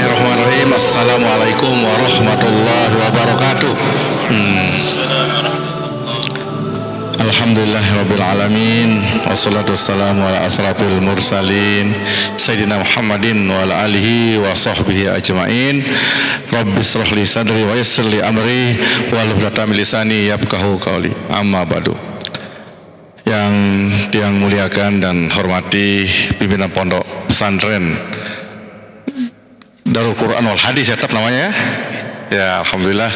Bismillahirrahmanirrahim. Assalamualaikum warahmatullahi wabarakatuh. Alhamdulillahirabbil alamin. Wassalatu wassalamu ala asrafil mursalin Sayyidina Muhammadin wa ala alihi wa sahbihi ajmain. Rabbi shrah li sadri wa yassir li amri wahlul 'uqdatam min lisani yafqahu qawli. Amma ba'du. Yang muliakan dan hormati pimpinan pondok pesantren Darul Quran wal Hadis tetap namanya ya. Ya, alhamdulillah.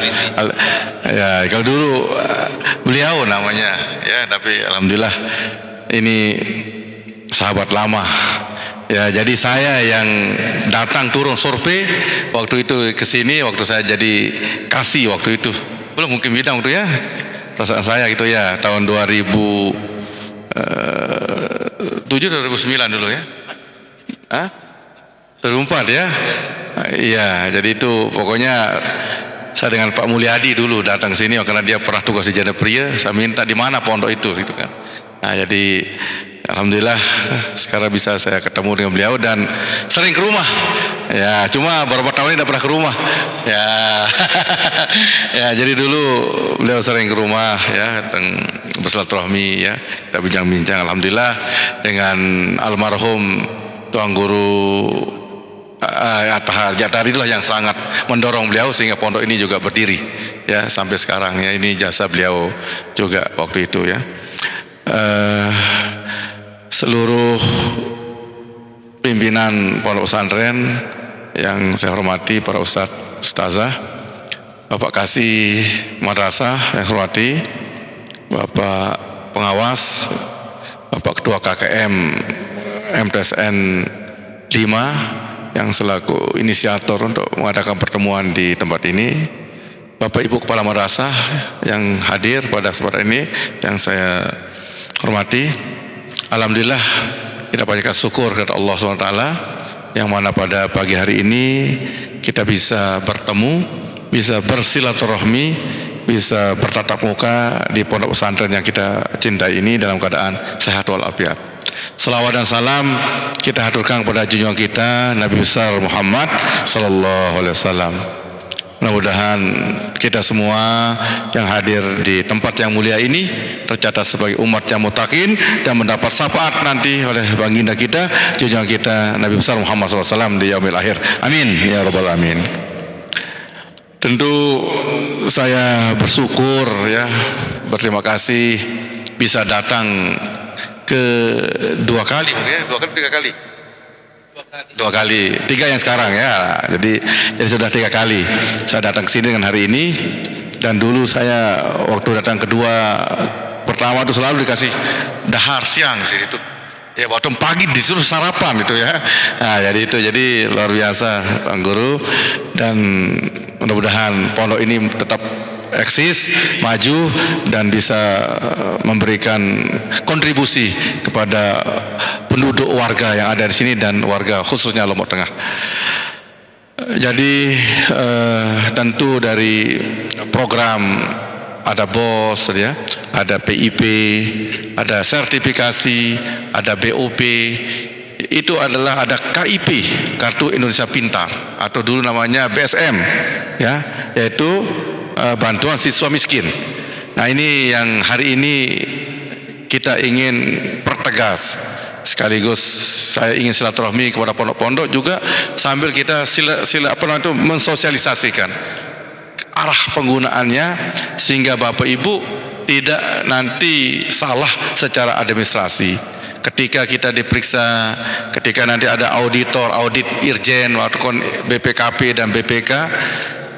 Ya, kalau dulu beliau namanya ya, tapi alhamdulillah ini sahabat lama. Ya, jadi saya yang datang turun survei waktu itu ke sini waktu saya jadi kasih waktu itu. Belum mungkin bidang waktu ya. Perasaan saya gitu ya, tahun 2007 2009 dulu ya. 2004 ya. Iya, jadi itu pokoknya saya dengan Pak Mulyadi dulu datang ke sini karena dia pernah tugas di Jana Pria. Saya minta di mana pondok itu gitu kan. Nah, jadi alhamdulillah sekarang bisa saya ketemu dengan beliau dan sering ke rumah. Ya, cuma beberapa tahun ini tidak pernah ke rumah. Ya. Ya, jadi dulu beliau sering ke rumah ya, dan bersilaturahmi ya, kita bincang-bincang. Alhamdulillah dengan almarhum Tuan Guru Atta Halilintar itulah yang sangat mendorong beliau sehingga pondok ini juga berdiri ya sampai sekarang ya. Ini jasa beliau juga waktu itu ya. Seluruh pimpinan pondok pesantren yang saya hormati, para ustazah, Bapak Kasih Madrasah yang saya hormati, Bapak Pengawas, Bapak Ketua KKM MTSN 5 yang selaku inisiator untuk mengadakan pertemuan di tempat ini, Bapak Ibu Kepala Madrasah yang hadir pada kesempatan ini yang saya hormati. Alhamdulillah kita panjatkan syukur kepada Allah SWT yang mana pada pagi hari ini kita bisa bertemu, bisa bersilaturahmi, bisa bertatap muka di pondok pesantren yang kita cintai ini dalam keadaan sehat walafiat. Salawat dan salam kita haturkan kepada junjungan kita Nabi besar Muhammad sallallahu alaihi wasallam. Mudah-mudahan kita semua yang hadir di tempat yang mulia ini tercatat sebagai umat yang muttaqin dan mendapat syafaat nanti oleh baginda kita, junjungan kita Nabi besar Muhammad sallallahu alaihi wasallam di yaumil akhir. Amin ya rabbal alamin. Tentu saya bersyukur ya, berterima kasih bisa datang dua kali, tiga yang sekarang ya. Jadi sudah 3 kali saya datang ke sini dengan hari ini. Dan dulu saya waktu datang kedua, pertama itu selalu dikasih dahar siang di situ. Ya, waktu pagi disuruh sarapan itu ya. Nah, jadi luar biasa Tuan Guru, dan mudah-mudahan pondok ini tetap eksis, maju dan bisa memberikan kontribusi kepada penduduk warga yang ada di sini dan warga khususnya Lombok Tengah. Jadi tentu dari program ada BOS ya, ada PIP, ada sertifikasi, ada BOP, itu adalah ada KIP, Kartu Indonesia Pintar, atau dulu namanya BSM ya, yaitu bantuan siswa miskin. Nah, ini yang hari ini kita ingin pertegas, sekaligus saya ingin silaturahmi kepada pondok-pondok juga sambil kita mensosialisasikan arah penggunaannya sehingga Bapak Ibu tidak nanti salah secara administrasi. Ketika kita diperiksa, ketika nanti ada audit Irjen atau BPKP dan BPK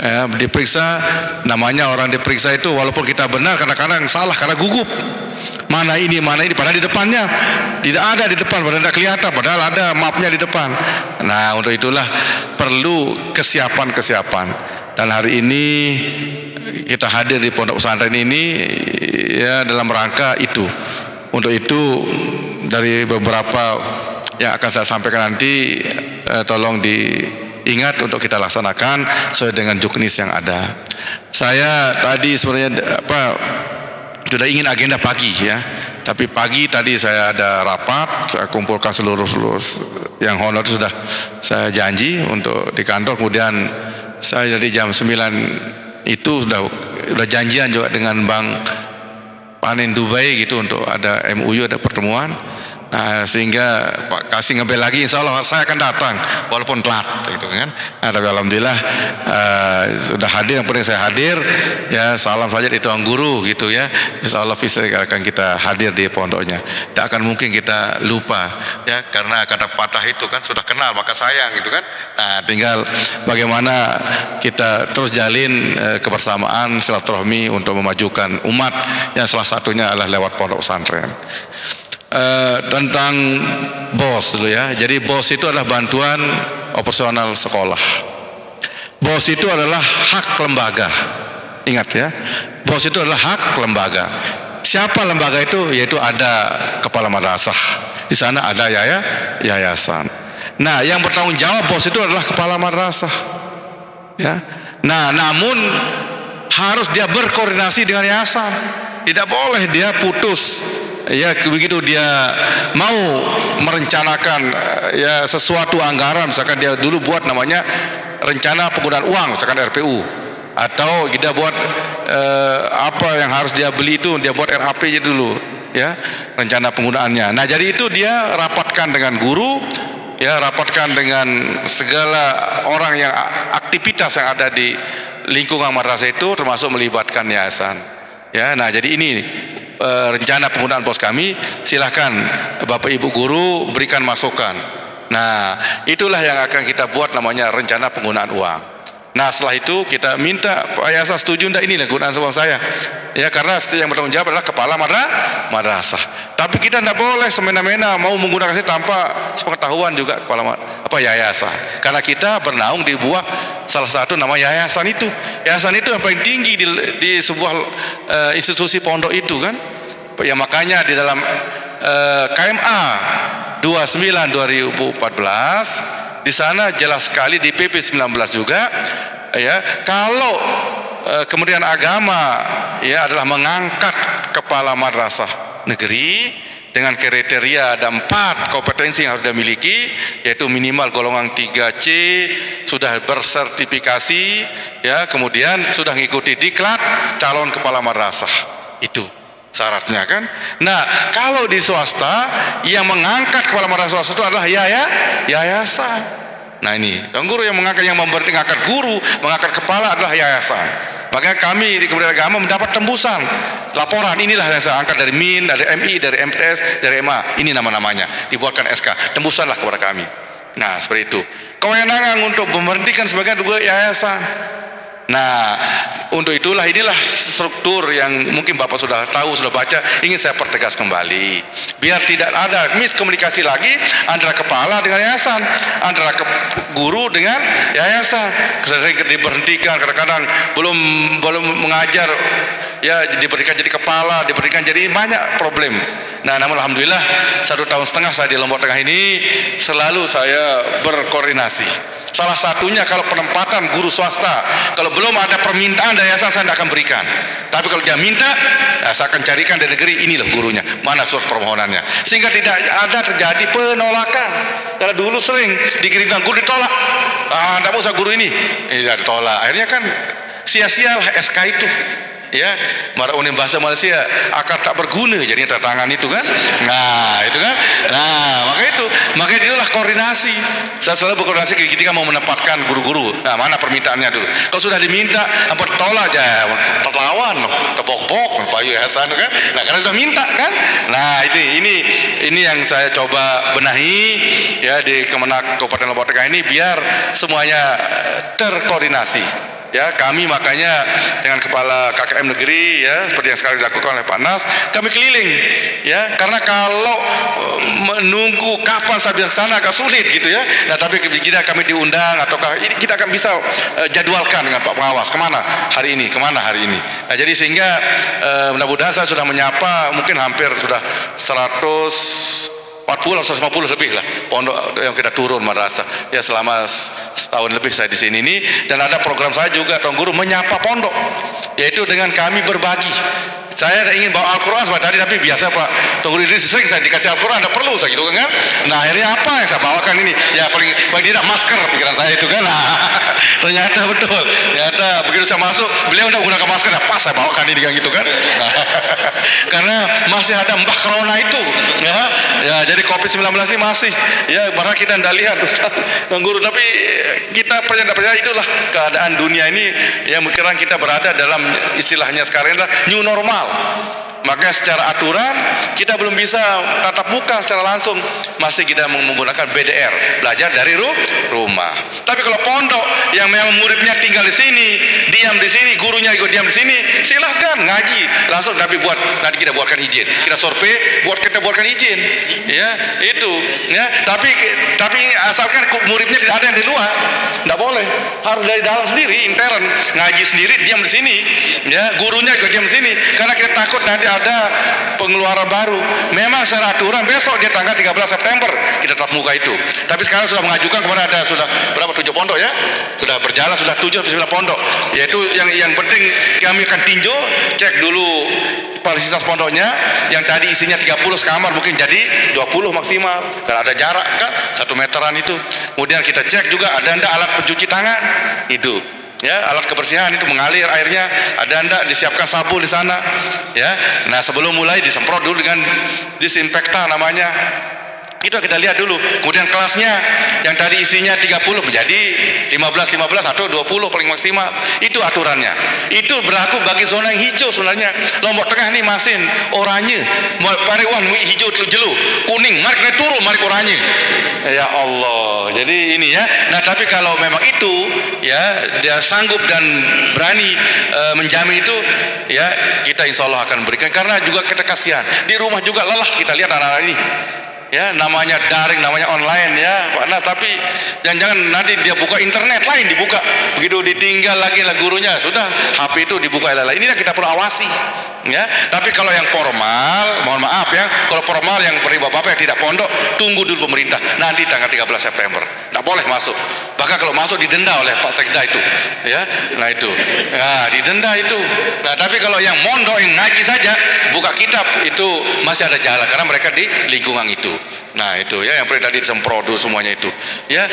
ya, diperiksa, namanya orang diperiksa itu walaupun kita benar kadang-kadang salah karena gugup. Mana ini padahal di depannya tidak ada, di depan padahal tidak kelihatan, padahal ada mapnya di depan. Nah, untuk itulah perlu kesiapan. Dan hari ini kita hadir di pondok pesantren ini ya dalam rangka itu. Untuk itu dari beberapa yang akan saya sampaikan nanti tolong diingat untuk kita laksanakan sesuai dengan juknis yang ada. Saya tadi sebenarnya sudah ingin agenda pagi ya, tapi pagi tadi saya ada rapat, saya kumpulkan seluruh yang honor sudah saya janji untuk di kantor. Kemudian saya dari jam 9 itu sudah janjian juga dengan Bank Panin Dubai gitu untuk ada MOU, ada pertemuan. Nah, sehingga Pak Kasih ngebel lagi, insya Allah saya akan datang walaupun telat gitu kan. Nah, tapi alhamdulillah sudah hadir, yang penting saya hadir ya. Salam saja di Tuan Guru gitu ya, insya Allah bisa akan kita hadir di pondoknya. Tidak akan mungkin kita lupa ya, karena kata patah itu kan sudah kenal maka sayang gitu kan. Nah, tinggal bagaimana kita terus jalin kebersamaan, silaturahmi untuk memajukan umat, yang salah satunya adalah lewat pondok pesantren. Tentang BOS dulu ya. Jadi BOS itu adalah bantuan operasional sekolah. BOS itu adalah hak lembaga. Ingat ya, BOS itu adalah hak lembaga. Siapa lembaga itu? Yaitu ada kepala madrasah. Di sana ada yayasan. Nah, yang bertanggung jawab BOS itu adalah kepala madrasah. Ya. Nah, namun harus dia berkoordinasi dengan yayasan. Tidak boleh dia putus. Ya, begitu dia mau merencanakan ya sesuatu anggaran, misalkan dia dulu buat namanya rencana penggunaan uang, misalkan RPU, atau dia buat apa yang harus dia beli itu dia buat RAP-nya dulu ya, rencana penggunaannya. Nah, jadi itu dia rapatkan dengan guru ya, rapatkan dengan segala orang yang aktivitas yang ada di lingkungan madrasah itu, termasuk melibatkan yayasan ya. Nah, jadi ini rencana penggunaan BOS kami, silahkan Bapak Ibu guru berikan masukan. Nah, itulah yang akan kita buat namanya rencana penggunaan uang. Nah, setelah itu kita minta Pak Yayasan setuju enggak ini penggunaan uang saya ya, karena yang bertanggung jawab adalah kepala madrasah. Tapi kita tidak boleh semena-mena mau menggunakan itu tanpa sepengetahuan juga kepala yayasan, karena kita bernaung di buah salah satu nama yayasan itu. Yayasan itu yang paling tinggi di sebuah institusi pondok itu kan ya. Makanya di dalam KMA 29/2014 di sana jelas sekali, di PP 19 juga ya, kalau Kementerian Agama ya adalah mengangkat kepala madrasah negeri dengan kriteria ada 4 kompetensi yang harus dimiliki, yaitu minimal golongan 3C, sudah bersertifikasi ya, kemudian sudah mengikuti diklat calon kepala madrasah, itu syaratnya kan. Nah, kalau di swasta yang mengangkat kepala madrasah itu adalah yayasan. Nah, ini guru yang mengangkat, yang mengangkat guru, mengangkat kepala adalah yayasan. Maka kami di Kementerian Agama mendapat tembusan laporan, inilah yang saya angkat dari MIN, dari MI, dari MTS, dari MA, ini nama-namanya, dibuatkan SK, tembusanlah kepada kami. Nah, seperti itu. Kewenangan untuk memberhentikan sebagian juga yayasan. Nah, untuk itulah inilah struktur yang mungkin Bapak sudah tahu, sudah baca, ingin saya pertegas kembali biar tidak ada miskomunikasi lagi antara kepala dengan yayasan, antara guru dengan yayasan. Sering diberhentikan, kadang-kadang belum mengajar ya, diberhentikan jadi kepala, diberhentikan jadi banyak problem. Nah, namun alhamdulillah 1,5 tahun saya di Lombok Tengah ini selalu saya berkoordinasi. Salah satunya kalau penempatan guru swasta, kalau belum ada permintaan dari yayasan saya tidak akan berikan. Tapi kalau dia minta, ya saya akan carikan dari negeri, ini loh gurunya, mana surat permohonannya, sehingga tidak ada terjadi penolakan. Kalau dulu sering dikirimkan guru ditolak, tidak usah guru ini, ya ditolak. Akhirnya kan sia-sia lah SK itu. Ya, Mara Unim bahasa Malaysia akar tak berguna jadinya tangan itu kan. Nah, itu kan. Nah, maka itulah koordinasi. Saya selalu berkoordinasi ketika mau menempatkan guru-guru. Nah, mana permintaannya dulu. Kalau sudah diminta, apa tolak aja, terlawan, kebok-bok, Pak Hasan kan. Nah, karena sudah minta kan. Nah, ini yang saya coba benahi ya di Kemenak Kabupaten Lombok Tengah ini biar semuanya terkoordinasi. Ya, kami makanya dengan kepala KKM negeri ya, seperti yang sekarang dilakukan oleh Pak Nas, kami keliling ya, karena kalau menunggu kapan saya bisa kesana agak sulit gitu ya. Nah, tapi jika kami diundang ataukah ini kita akan bisa jadwalkan dengan Pak Pengawas kemana hari ini. Nah, jadi sehingga mudah-mudahan saya sudah menyapa mungkin hampir sudah 140 atau 150 lebih lah pondok yang kita turun madrasah ya, selama setahun lebih saya di sini ini. Dan ada program saya juga Tuan Guru menyapa pondok, yaitu dengan kami berbagi Saya ingin bawa Al-Quran seperti tadi, tapi biasa Pak Tunggu ini sering saya dikasih Al-Quran, tidak perlu saya gitu kan. Nah akhirnya apa yang saya bawakan ini? Ya paling tidak masker, pikiran saya itu kan. Nah, ternyata betul. Ternyata begitu saya masuk, beliau udah menggunakan masker, nah, pas saya bawakan ini kan gitu kan. Nah, karena masih ada mbah corona itu, ya jadi COVID-19 ini masih, ya bahkan kita tidak lihat Ustaz Guru, tapi kita percaya itulah keadaan dunia ini. Ya mungkin kita berada dalam istilahnya sekarang adalah new normal. Makanya secara aturan kita belum bisa tatap muka secara langsung, masih kita menggunakan BDR, belajar dari rumah. Tapi kalau pondok yang memang muridnya tinggal di sini, diam di sini, gurunya ikut diam di sini, silahkan ngaji langsung. Tapi nanti kita buatkan izin, kita survei, kita buatkan izin, ya itu, ya. Tapi asalkan muridnya tidak ada yang di luar, tidak boleh, harus dari dalam sendiri, intern, ngaji sendiri, diam di sini, ya. Gurunya ikut diam di sini, karena kita takut nanti ada pengeluaran baru. Memang secara aturan besok dia tanggal 13 September kita tatap muka itu. Tapi sekarang sudah mengajukan kepada ada sudah berapa 7 pondok ya. Sudah berjalan sudah 7 atau 9 pondok. Yaitu yang penting kami akan tinjau, cek dulu kapasitas pondoknya. Yang tadi isinya 30 sekamar mungkin jadi 20 maksimal. Karena ada jarak kan 1 meteran itu. Kemudian kita cek juga ada enggak alat pencuci tangan itu. Ya, alat kebersihan itu mengalir airnya, ada enggak disiapkan sabun di sana, ya. Nah, sebelum mulai disemprot dulu dengan disinfektan namanya. Itu kita lihat dulu. Kemudian kelasnya yang tadi isinya 30 menjadi 15 atau 20 paling maksimal. Itu aturannya. Itu berlaku bagi zona yang hijau sebenarnya. Lombok Tengah ini masih oranye, Pariwan hijau jelu, kuning, mari turun, mari oranye. Ya Allah. Jadi ini ya. Nah, tapi kalau memang itu ya dia sanggup dan berani menjamin itu, ya kita insya Allah akan berikan, karena juga kita kasihan. Di rumah juga lelah kita lihat anak-anak ini. Ya, namanya daring, namanya online ya Pak Nas, tapi jangan-jangan nanti dia buka internet lain dibuka, begitu ditinggal lagi lah gurunya sudah HP itu dibuka lain. Ini yang kita perlu awasi ya. Tapi kalau yang formal, mohon maaf ya, kalau formal yang bapak-bapak yang tidak pondok, tunggu dulu pemerintah nanti tanggal 13 September tidak boleh masuk, bahkan kalau masuk didenda oleh Pak Sekda itu ya. Nah itu ya, didenda itu. Nah tapi kalau yang mondok yang ngaji saja buka kitab itu masih ada jalan, karena mereka di lingkungan itu. Nah itu ya yang tadi disemprot semuanya itu ya.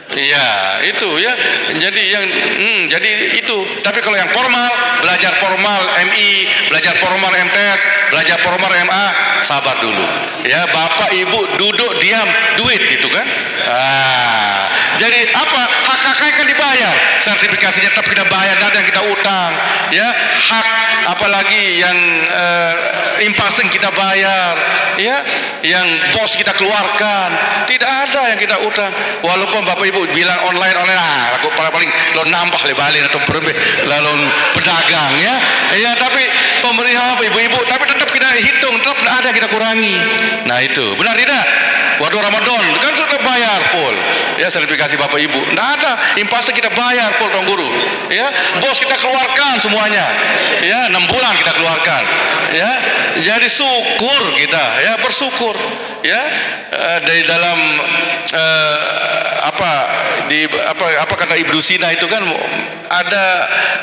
Iya itu ya. Jadi itu. Tapi kalau yang formal, belajar formal MI, belajar formal MTS, belajar formal MA, sabar dulu ya. Bapak ibu duduk diam, duit itu kan. Jadi apa, hak kan dibayar, sertifikasinya tetap kita bayar, tidak ada yang kita utang ya. Hak apalagi yang impasing kita bayar ya, yang bos kita keluarkan, tidak ada yang kita utang. Walaupun bapak ibu bilang online aku paling lo nambah lebalin atau berlebih lalu pedagang ya, tapi pemerintah ibu-ibu, tapi tetap kita hitung, tetap ada yang kita kurangi. Nah itu benar tidak? Waktu Ramadan kan sudah bayar full ya, sertifikasi bapak ibu, tidak ada impasnya kita bayar full Tuan Guru ya. Bos kita keluarkan semuanya ya, 6 bulan kita keluarkan ya. Jadi syukur kita ya, bersyukur ya. Dari dalam apa kata Ibnu Sina itu kan, ada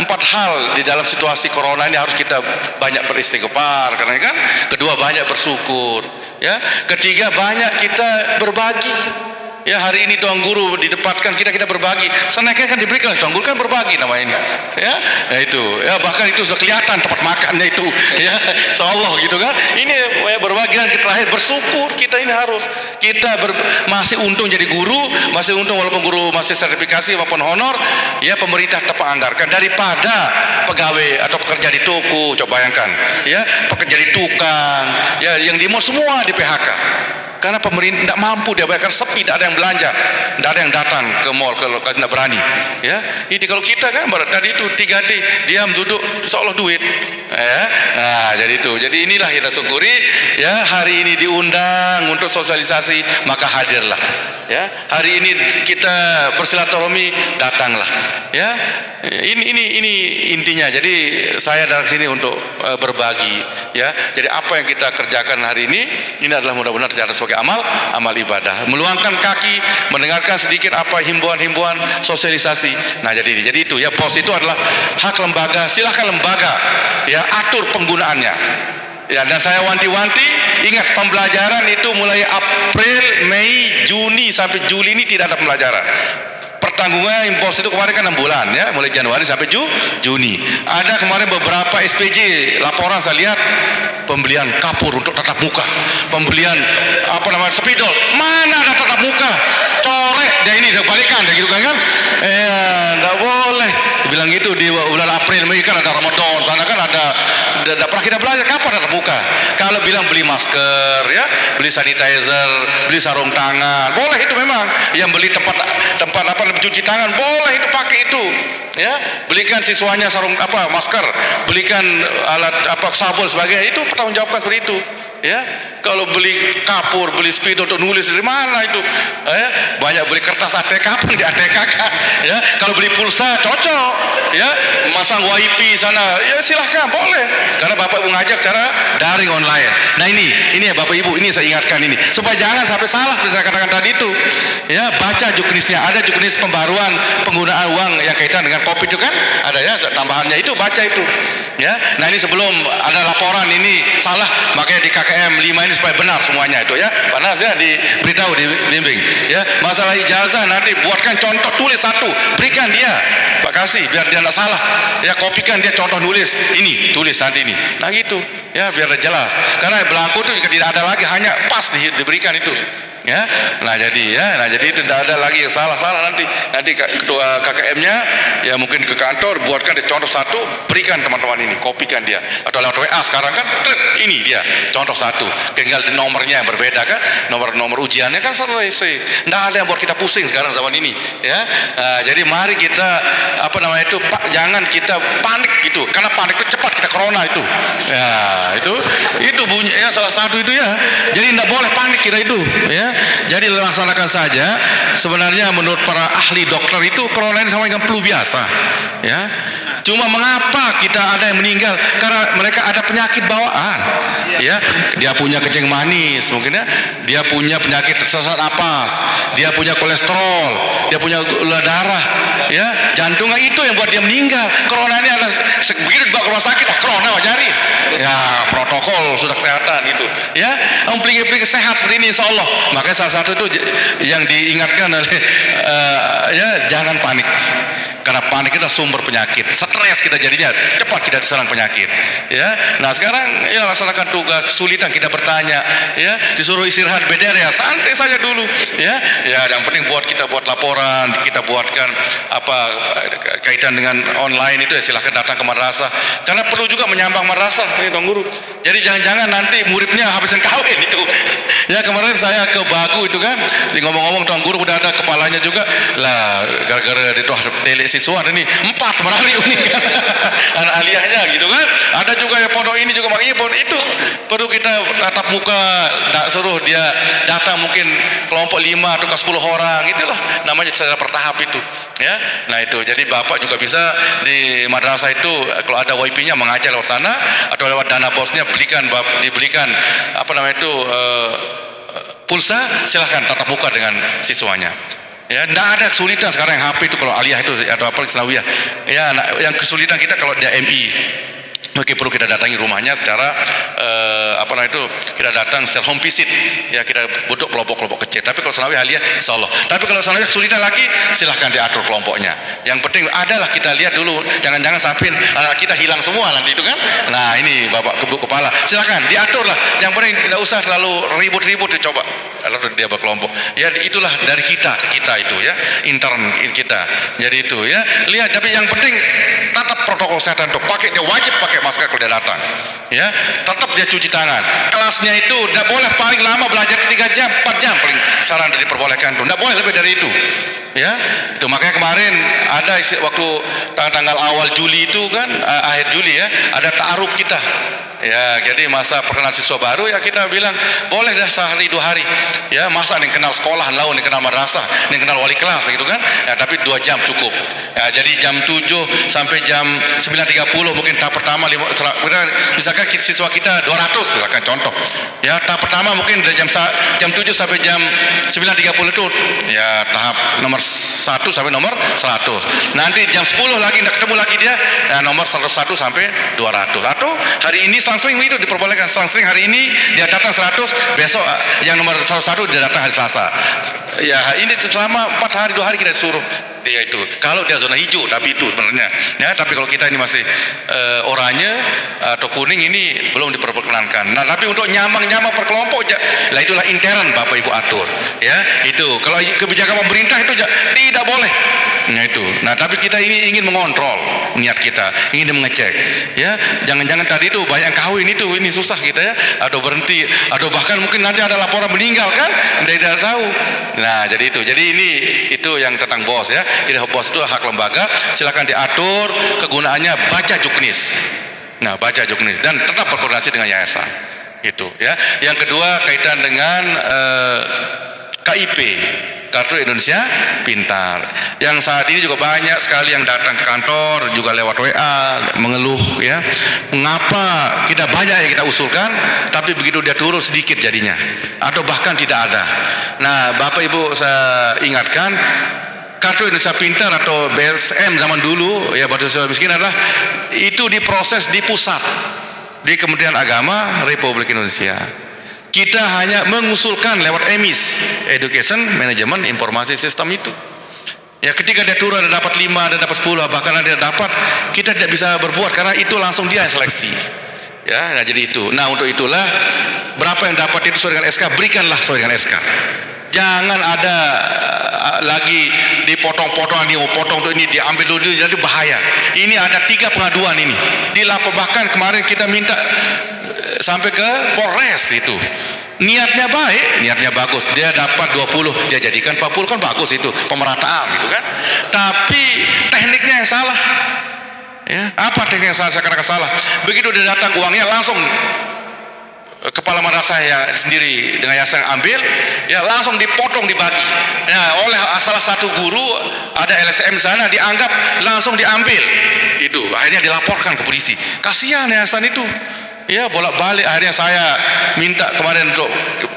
4 hal di dalam situasi corona ini harus kita banyak beristighfar, karena kan kedua banyak bersyukur ya, ketiga banyak kita berbagi ya. Hari ini Tuan Guru ditempatkan kita berbagi, seneknya kan diberikan Tuan Guru kan berbagi namanya ini ya. Ya itu ya, bahkan itu sudah kelihatan tempat makannya itu ya, insyaallah gitu kan. Ini ya berbagi, dan terakhir bersyukur. Kita ini harus masih untung jadi guru, masih untung walaupun guru masih sertifikasi maupun honor ya, pemerintah tetap anggarkan daripada pegawai atau pekerja di toko. Coba bayangkan ya, pekerja di tukang ya, yang di mall semua di PHK. Karena pemerintah tidak mampu, dia bayar, sepi, tidak ada yang belanja, tidak ada yang datang ke mall kalau tidak berani ya. Ini kalau kita kan tadi itu 3D, diam duduk seolah duit ya. Nah jadi itu, jadi inilah kita syukuri ya. Hari ini diundang untuk sosialisasi, maka hadirlah ya. Hari ini kita bersilaturahmi, datanglah ya. Ini intinya. Jadi saya datang sini untuk berbagi ya. Jadi apa yang kita kerjakan hari ini adalah mudah-mudahan terjadi sebagai amal ibadah. Meluangkan kaki, mendengarkan sedikit apa himbauan-himbauan sosialisasi. Nah, jadi itu ya, pos itu adalah hak lembaga. Silahkan lembaga ya atur penggunaannya. Ya, dan saya wanti-wanti, ingat pembelajaran itu mulai April, Mei, Juni sampai Juli ini tidak ada pembelajaran. Pertanggungan impos itu kemarin kan 6 bulan ya, mulai Januari sampai Juni. Ada kemarin beberapa SPJ laporan saya lihat pembelian kapur untuk tatap muka, pembelian spidol, mana ada tatap muka, corek dia ini balikan dia gitu kan nggak boleh bilang gitu. Di bulan April Mei kan ada Ramadan, sana kan ada pernah kita belajar kapan tatap muka. Kalau bilang beli masker ya, beli sanitizer, beli sarung tangan, boleh itu memang. Yang beli tempat cuci tangan boleh itu, pakai itu ya. Belikan siswanya masker, belikan alat sabun sebagainya, itu pertanggungjawabkan seperti itu ya. Kalau beli kapur, beli spidol untuk nulis, dari mana itu ya? Banyak beli kertas ATK, pun di ATK kan ya. Kalau beli pulsa cocok ya, masang wifi sana ya silahkan, boleh, karena Bapak Ibu ngajar secara daring online. Nah ini ya Bapak Ibu, ini saya ingatkan ini supaya jangan sampai salah saya katakan tadi itu ya. Baca juknisnya, ada juknis pembaruan penggunaan uang yang kaitan dengan COVID itu kan ada ya, tambahannya itu, baca itu ya. Nah ini sebelum ada laporan ini salah, makanya di KKM 5 ini supaya benar semuanya itu ya. Panas ya, diberitahu, dibimbing ya. Masalah ijazah nanti buatkan contoh tulis satu, berikan dia, Pak kasih biar dia tidak salah ya. Kopikan dia contoh nulis, ini tulis nanti ini, nah gitu ya, biar jelas. Karena belangko itu juga tidak ada lagi, hanya pas diberikan itu ya. Nah jadi itu tidak ada lagi yang salah nanti ketua KKM-nya ya mungkin ke kantor, buatkan dia contoh satu, berikan teman-teman ini, kopikan dia, atau lewat WA sekarang kan ini dia contoh satu, tinggal di nomornya yang berbeda kan, nomor ujiannya kan selesai, tidak ada yang buat kita pusing sekarang zaman ini ya. Jadi mari kita jangan kita panik gitu, karena panik itu cepat kita corona itu ya. Itu bunyi ya, salah satu itu ya. Jadi tidak boleh panik kita itu ya. Jadi laksanakan saja. Sebenarnya menurut para ahli dokter itu corona ini sama dengan flu biasa ya. Cuma mengapa kita ada yang meninggal? Karena mereka ada penyakit bawaan ya. Dia punya kencing manis mungkin ya, dia punya penyakit sesak napas, dia punya kolesterol, dia punya gula darah ya, jantungnya, itu yang buat dia meninggal. Corona ini ada begitu dibawa ke rumah sakit, corona wajarin ya, protokol sudah kesehatan itu ya. Peligi-peligi sehat seperti ini insya Allah. Makanya salah satu itu yang diingatkan oleh ya, jangan panik, karena panik kita sumber penyakit, stres kita jadinya, cepat kita diserang penyakit ya. Nah sekarang ya laksanakan tugas, kesulitan kita bertanya ya, disuruh istirahat beder ya, santai saja dulu ya. Yang penting kita buat laporan, kita buatkan kaitan dengan online itu ya, silahkan datang ke madrasah, karena perlu juga menyambang madrasah ini Tuan Guru. Jadi jangan-jangan nanti muridnya habisan kawin itu ya. Kemarin saya ke Bagu itu kan, ngomong-ngomong Tuan Guru udah ada kepalanya juga lah, gara-gara itu tele siswa ini 4 merari unik kan anak aliyahnya gitu kan. Ada juga ya pondok ini juga, makanya pondok itu perlu kita tatap muka, tak suruh dia datang mungkin kelompok 5 atau ke 10 orang, itulah namanya secara bertahap itu ya. Nah itu jadi Bapak juga bisa di madrasah itu kalau ada wifi-nya mengajar lewat sana, atau lewat dana bosnya dibelikan pulsa, silahkan tatap muka dengan siswanya ya. Tidak ada kesulitan sekarang yang HP itu, kalau aliyah itu atau apalagi Selawiyah ya. Yang kesulitan kita kalau dia MI, mungkin perlu kita datangi rumahnya secara kita datang secara home visit ya, kita butuh kelompok-kelompok kecil. Tapi kalau Selawiyah aliyah insya Allah. Tapi kalau Selawiyah kesulitan lagi, silahkan diatur kelompoknya. Yang penting adalah kita lihat dulu, jangan-jangan sampai kita hilang semua nanti itu kan. Nah ini Bapak kepala, silahkan diatur lah. Yang penting tidak usah terlalu ribut-ribut, dicoba lalu dia berkelompok ya. Itulah dari kita ke kita itu ya, intern kita. Jadi itu ya, lihat. Tapi yang penting tetap protokol kesehatan itu, dia wajib pakai masker kalau dia datang ya, tetap dia cuci tangan. Kelasnya itu tidak boleh paling lama belajar 3 jam 4 jam paling saran diperbolehkan itu, tidak boleh lebih dari itu Ya, itu makanya kemarin ada waktu tanggal awal Juli itu kan, akhir Juli ya, ada ta'aruf kita. Ya, jadi masa perkenalan siswa baru ya kita bilang boleh dah sehari 2 hari. Ya, masa yang kenal sekolah, yang kenal madrasah, yang kenal wali kelas gitu kan. Ya, tapi 2 jam cukup. Ya, jadi jam 7 sampai jam 9.30 mungkin tahap pertama, misalkan siswa kita 200 misalkan contoh. Ya, tahap pertama mungkin dari jam 7 sampai jam 9.30 itu ya tahap nomor 1 sampai nomor 100. Nanti jam 10 lagi tidak ketemu lagi dia, ya, nomor 101 sampai 200. Atau hari ini selang-seling itu diperbolehkan, selang-seling hari ini dia datang 100, besok yang nomor 101 dia datang hari Selasa. Ya, ini selama 4 hari 2 hari kita disuruh dia itu. Kalau dia zona hijau, tapi itu sebenarnya. Ya, tapi kalau kita ini masih oranye atau kuning ini belum diperkenankan. Nah, tapi untuk nyamang-nyamang per kelompok, lah itulah intern Bapak Ibu atur. Ya, itu. Kalau kebijakan pemerintah itu tidak boleh. Nah itu. Nah, tapi kita ini ingin mengontrol niat kita, ingin mengecek. Ya, jangan-jangan tadi itu banyak yang kawin itu, ini susah kita ya, atau berhenti, atau bahkan mungkin nanti ada laporan meninggal kan, tidak tahu. Nah, jadi itu. Jadi ini itu yang tentang BOS ya. Jadi BOS itu hak lembaga, silakan diatur kegunaannya, baca juknis. Nah, baca juknis dan tetap berkoordinasi dengan yayasan. Itu ya. Yang kedua kaitan dengan KIP, Kartu Indonesia Pintar, yang saat ini juga banyak sekali yang datang ke kantor juga lewat WA mengeluh ya, mengapa kita banyak yang kita usulkan tapi begitu dia turun sedikit jadinya atau bahkan tidak ada. Nah, Bapak Ibu saya ingatkan, Kartu Indonesia Pintar atau BSM zaman dulu ya, Bantuan Sosial Miskin adalah itu diproses di pusat di Kementerian Agama Republik Indonesia. Kita hanya mengusulkan lewat EMIS, Education Management Informasi System itu. Ya, ketika dia turun ada dapat 5, ada dapat 10, bahkan ada dapat, kita tidak bisa berbuat karena itu langsung dia yang seleksi. Ya, nah jadi itu. Nah, untuk itulah berapa yang dapat itu sesuai dengan SK, berikanlah sesuai dengan SK. Jangan ada lagi dipotong-potong, potong tuh ini diambil dulu, jadi bahaya. Ini ada 3 pengaduan ini. Dilapor, bahkan kemarin kita minta sampai ke Polres itu. Niatnya baik, niatnya bagus. Dia dapat 20, dia jadikan 40 kan bagus itu, pemerataan gitu kan. Tapi tekniknya yang salah. Ya, apa teknik yang salah? Saya katakan salah. Begitu dia datang uangnya langsung kepala madrasah yang sendiri dengan yayasan ambil, ya langsung dipotong dibagi. Nah, oleh salah satu guru ada LSM sana dianggap langsung diambil. Itu akhirnya dilaporkan ke polisi. Kasihan yayasan itu. Ya, bolak-balik akhirnya saya minta kemarin untuk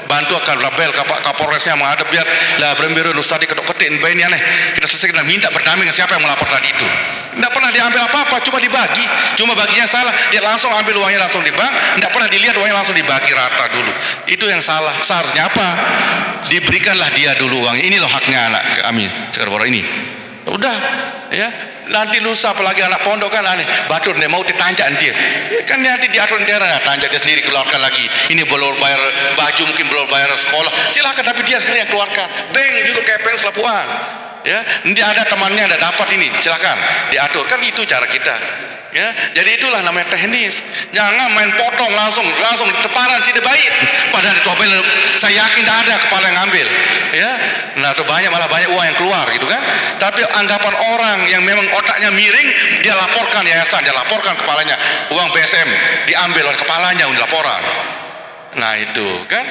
bantu Kabel Kapolresnya menghadap biar lah berembiru Ustaz diketok-ketik ini aneh. Kita selesaikan dan minta berdamai dengan siapa yang melapor tadi itu. Tidak pernah diambil apa-apa, cuma dibagi. Cuma baginya salah, dia langsung ambil uangnya langsung di bank, tidak pernah dilihat uangnya langsung dibagi rata dulu. Itu yang salah. Seharusnya apa? Diberikanlah dia dulu uangnya. Ini loh haknya anak kami sekarang ini. Udah, ya. Nanti lusa apalagi anak pondok kan aneh, batur nih mau ditanjak dia kan, nanti diatur dia tanjak dia sendiri, keluarkan lagi. Ini belum bayar baju, mungkin belum bayar sekolah, silakan, tapi dia sendiri yang keluarkan. Bank juga kayak bank selapuan ya, nanti ada temannya ada dapat ini, silakan diatur kan. Itu cara kita ya. Jadi itulah namanya teknis. Jangan main potong langsung teparan sih baik, padahal di Tobel saya yakin tidak ada kepala yang ngambil ya. Nah, itu malah banyak uang yang keluar gitu kan. Tapi anggapan orang yang memang otaknya miring, dia laporkan yayasan, dia laporkan kepalanya, uang BSM diambil oleh kepalanya untuk laporan. Nah, itu kan.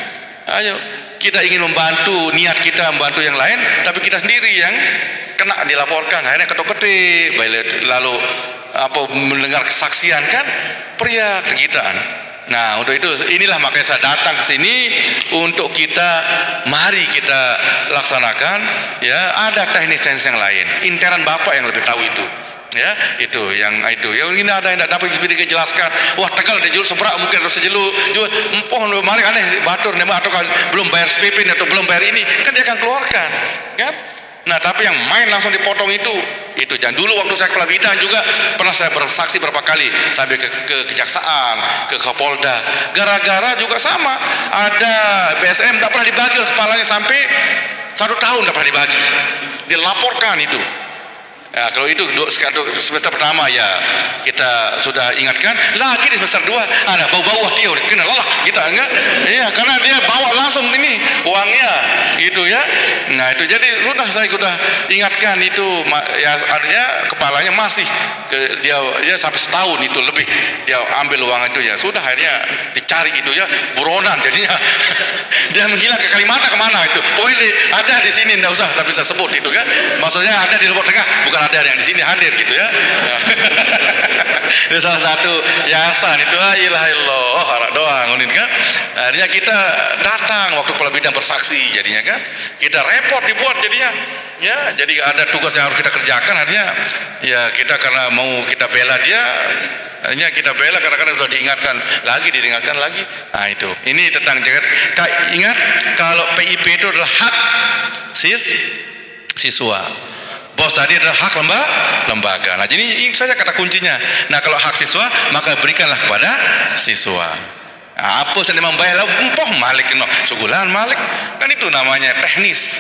Ayo, kita ingin membantu, niat kita membantu yang lain, tapi kita sendiri yang kena dilaporkan, akhirnya ketok-ketik, lalu apa mendengar kesaksian kan, pria kegiatan. Nah, untuk itu inilah makanya saya datang ke sini untuk mari kita laksanakan ya. Ada teknis-teknis yang lain, intern Bapak yang lebih tahu itu ya. Itu yang ini ada yang tidak dapat dijelaskan. Wah, Tegal dia jual seberak, mungkin harus sejelu jual empoh mari aneh batur nema, atau belum bayar SPP atau belum bayar ini kan dia akan keluarkan kan. Nah, tapi yang main langsung dipotong itu jangan. Dulu waktu saya kepala bidang juga pernah saya bersaksi berapa kali sampai ke kejaksaan, ke Kapolda, gara-gara juga sama, ada BSM tak pernah dibagi oleh kepalanya sampai 1 tahun tak pernah dibagi, dilaporkan itu. Nah, kalau itu semester pertama ya kita sudah ingatkan, lagi di semester 2 ada bau-bau dia kena lelah kita enggak, ya karena dia bawa langsung ini uangnya itu ya. Nah itu jadi sudah saya sudah ingatkan itu ya, artinya kepalanya masih dia sampai setahun itu lebih dia ambil uang itu ya sudah, akhirnya dicari itu ya buronan jadinya dia menghilang ke Kalimantan kemana itu, pokoknya ada di sini enggak usah tapi bisa sebut itu kan, maksudnya ada di Lombok Tengah, bukan ada yang di sini hadir gitu ya. Itu salah satu yayasan itu, la ilaha illallah harap doang kan. Akhirnya kita datang waktu kepala bidang bersaksi jadinya kan, kita repot dibuat jadinya ya, jadi ada tugas yang harus kita kerjakan, akhirnya ya kita karena mau kita bela dia, akhirnya kita bela karena sudah diingatkan lagi. Nah itu, ini tentang jangan ingat kalau PIP itu adalah hak siswa. Bos tadi adalah hak lembaga. Nah, jadi ini saja kata kuncinya. Nah, kalau hak siswa maka berikanlah kepada siswa. Nah, apa yang membayar empoh malik no, sugulan malik kan itu namanya teknis.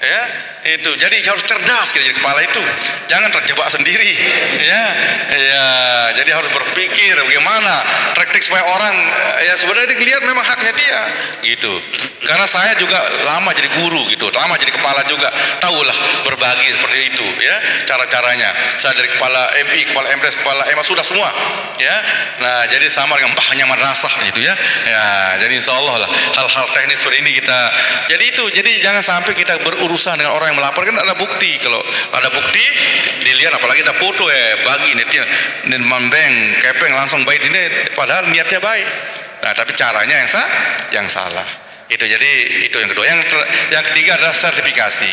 Ya, itu jadi harus cerdas kita jadi kepala itu, jangan terjebak sendiri ya, jadi harus berpikir bagaimana trik-trik supaya orang ya sebenarnya dilihat memang haknya dia gitu. Karena saya juga lama jadi guru gitu, lama jadi kepala juga, tahulah berbagi seperti itu ya cara-caranya. Saya dari kepala MI, kepala MPres, kepala EMA sudah semua ya. Nah jadi sama dengan mbahnya madrasah gitu ya. Jadi insya Allah lah hal-hal teknis seperti ini kita, jadi jangan sampai kita berurusan dengan orang yang melaporkan ada bukti. Kalau ada bukti dilihat, apalagi ada foto bagi ini membeng kepeng langsung baik ini, padahal niatnya baik. Nah tapi caranya yang salah itu. Jadi itu yang kedua. Yang ketiga adalah sertifikasi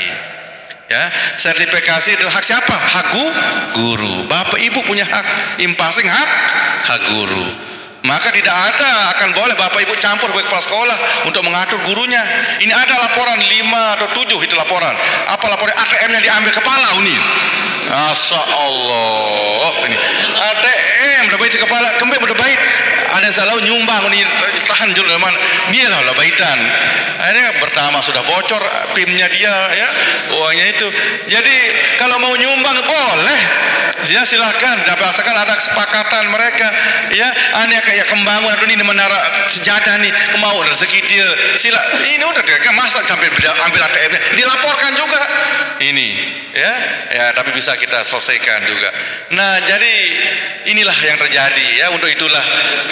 ya. Sertifikasi adalah hak siapa? Hak guru. Bapak ibu punya hak, impasing hak guru. Maka tidak ada akan boleh bapak ibu campur ke kepala sekolah untuk mengatur gurunya. Ini ada laporan 5 atau 7 itu laporan. Apa laporan? ATM-nya diambil kepala ini. Masya Allah, ini ATM udah baik kepala, kembali udah baik. Ada yang selalu nyumbang ini tahan jul teman. Dia lah baitan. Akhirnya pertama sudah bocor PIM-nya dia ya, uangnya itu. Jadi kalau mau nyumbang boleh. Ya silahkan, berdasarkan ada kesepakatan mereka ya, aneh kayak kembangun atau ini menara sejadah nih, mau rezeki dia ini udah kan masa sampai ambil ATM-nya dilaporkan juga ini ya tapi bisa kita selesaikan juga. Nah jadi inilah yang terjadi ya, untuk itulah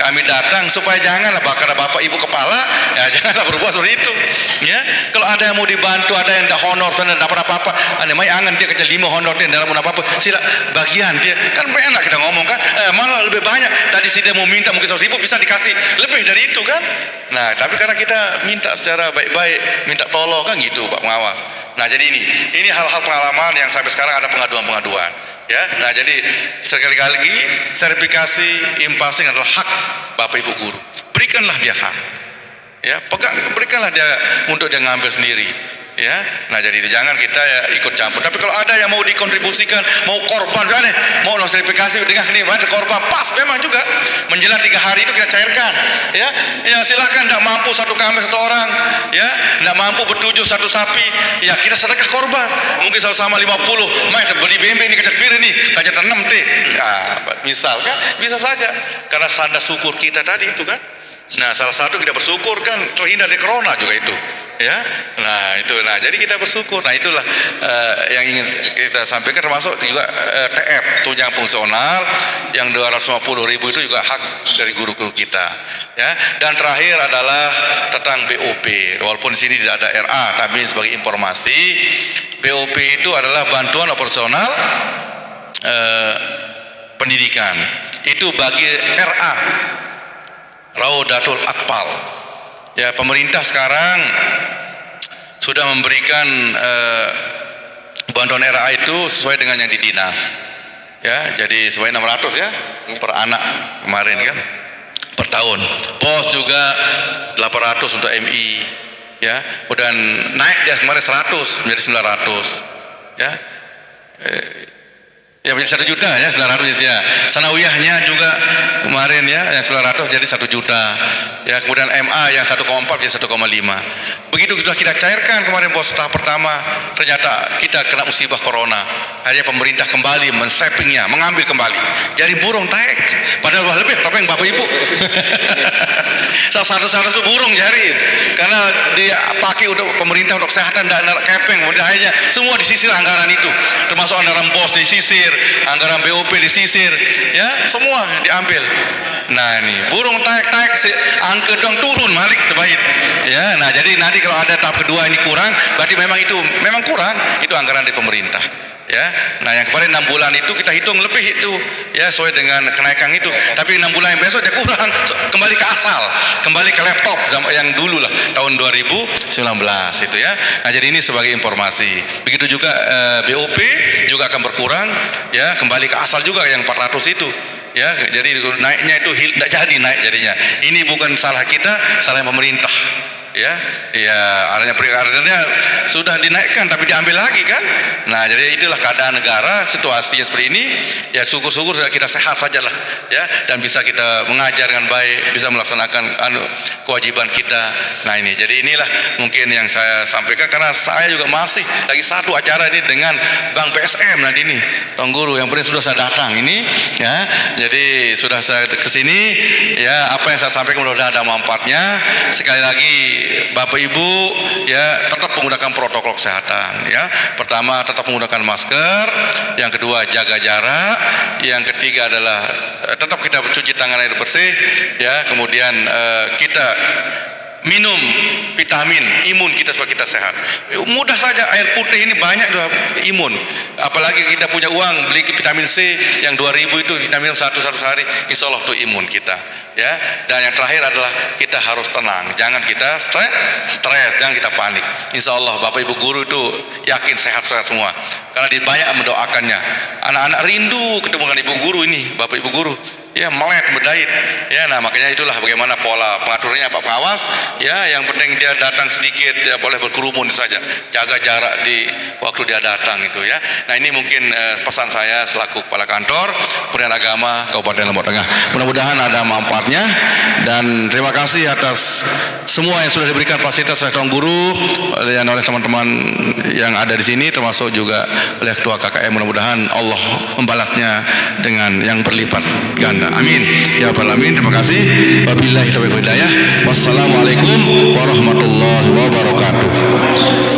kami datang supaya janganlah karena bapak ibu kepala ya janganlah berbuat seperti itu ya. Kalau ada yang mau dibantu, ada yang honor sana dapat apa-apa, aneh mai angan dia kerja 5 honor dia dalam apa-apa, sila bagian dia kan enak kita ngomong kan, malah lebih banyak. Tadi si dia mau minta mungkin 100.000 bisa dikasih lebih dari itu kan. Nah tapi karena kita minta secara baik-baik, minta tolong kan gitu Pak Pengawas. Nah jadi ini hal-hal pengalaman yang sampai sekarang ada pengaduan ya. Nah jadi sekali lagi sertifikasi impasing adalah hak bapak ibu guru, berikanlah dia hak ya, berikanlah dia untuk dia ngambil sendiri ya. Nah jadi jangan kita ya ikut campur. Tapi kalau ada yang mau dikontribusikan, mau korban aneh, mau sertifikasi dengan ini ada korban, pas memang juga menjelang 3 hari itu kita cairkan ya silahkan. Tidak mampu satu kambing satu orang ya, tidak mampu bertujuh satu sapi ya, kita sedekah korban mungkin sama-sama 50, main beli bembe ini kejar bir ini kajar 6 teh ya, misalkan bisa saja karena sanda syukur kita tadi itu kan. Nah salah satu kita bersyukur kan terhindar dari corona juga itu ya. Nah itu, nah jadi kita bersyukur. Nah itulah yang ingin kita sampaikan, termasuk juga TF tunjangan fungsional yang 250.000 itu juga hak dari guru-guru kita ya. Dan terakhir adalah tentang BOP, walaupun di sini tidak ada RA tapi sebagai informasi, BOP itu adalah bantuan operasional pendidikan, itu bagi RA Raudatul Atfal ya. Pemerintah sekarang sudah memberikan bantuan RA itu sesuai dengan yang di dinas ya, jadi sesuai 600 ya per anak kemarin kan per tahun. Pos juga 800 untuk MI ya, dan naik dia kemarin 100 menjadi 900 ya. Ya menjadi 1 juta ya, 900 ya. Sanawiyahnya juga kemarin ya yang 900 jadi 1 juta ya kemudian MA yang 1,4 jadi 1,5. Begitu sudah kita cairkan kemarin bos tahap pertama, ternyata kita kena musibah corona. Akhirnya pemerintah kembali men-sappingnya, mengambil kembali. Jadi burung naik, padahal lebih apa yang Bapak Ibu. Salah satu burung jari, karena dia pakai untuk pemerintah untuk kesehatan dan kepeng, akhirnya semua disisir anggaran itu, termasuk anggaran BOS disisir, anggaran BOP disisir, ya semua diambil. Nah ini burung naik angka dong turun balik terbaik, ya. Nah jadi nanti kalau ada tahap kedua ini kurang, berarti memang kurang itu anggaran dari pemerintah. Ya, nah yang kemarin 6 bulan itu kita hitung lebih itu, ya sesuai dengan kenaikan itu. Tapi 6 bulan yang besok dia kurang, kembali ke asal, kembali ke laptop yang dulu lah tahun 2019 itu ya. Nah jadi ini sebagai informasi. Begitu juga BOP juga akan berkurang, ya kembali ke asal juga yang 400 itu. Ya, jadi naiknya itu tidak jadi naik jadinya. Ini bukan salah kita, salah pemerintah. Ya adanya sudah dinaikkan tapi diambil lagi kan. Nah jadi itulah keadaan negara, situasinya seperti ini. Ya syukur-syukur sudah kita sehat sajalah, ya, dan bisa kita mengajar dengan baik, bisa melaksanakan kewajiban kita. Nah ini, jadi inilah mungkin yang saya sampaikan, karena saya juga masih lagi satu acara ini dengan Bank BSM nanti ini, Tuan Guru, yang penting sudah saya datang ini, ya. Jadi sudah saya kesini, ya apa yang saya sampaikan mudah-mudahan ada manfaatnya. Sekali lagi Bapak Ibu, ya tetap menggunakan protokol kesehatan, ya. Pertama tetap menggunakan masker, yang kedua jaga jarak, yang ketiga adalah tetap kita cuci tangan air bersih, ya. Kemudian kita minum vitamin imun kita supaya kita sehat. Mudah saja, air putih ini banyak imun. Apalagi kita punya uang beli vitamin C yang 2000 itu, kita minum satu sehari, insya Allah itu imun kita. Ya, dan yang terakhir adalah kita harus tenang, jangan kita stres, jangan kita panik. Insya Allah Bapak Ibu guru itu yakin sehat-sehat semua, karena dia banyak mendoakannya. Anak-anak rindu ketemu dengan ibu guru ini, Bapak Ibu guru, ya melek berdait, ya. Nah makanya itulah bagaimana pola pengaturannya Pak Pengawas, ya. Yang penting dia datang sedikit, dia boleh berkerumun saja, jaga jarak di waktu dia datang itu, ya. Nah ini mungkin pesan saya selaku kepala kantor Pendidikan Agama Kabupaten Lombok Tengah. Mudah-mudahan ada manfaatnya, dan terima kasih atas semua yang sudah diberikan fasilitas oleh Tuan Guru dan oleh teman-teman yang ada di sini, termasuk juga oleh Ketua KKM. Mudah-mudahan Allah membalasnya dengan yang berlipat ganda. Amin ya rabbal alamin. Terima kasih. Wabillahi taufiq wal hidayah. Wassalamualaikum warahmatullahi wabarakatuh.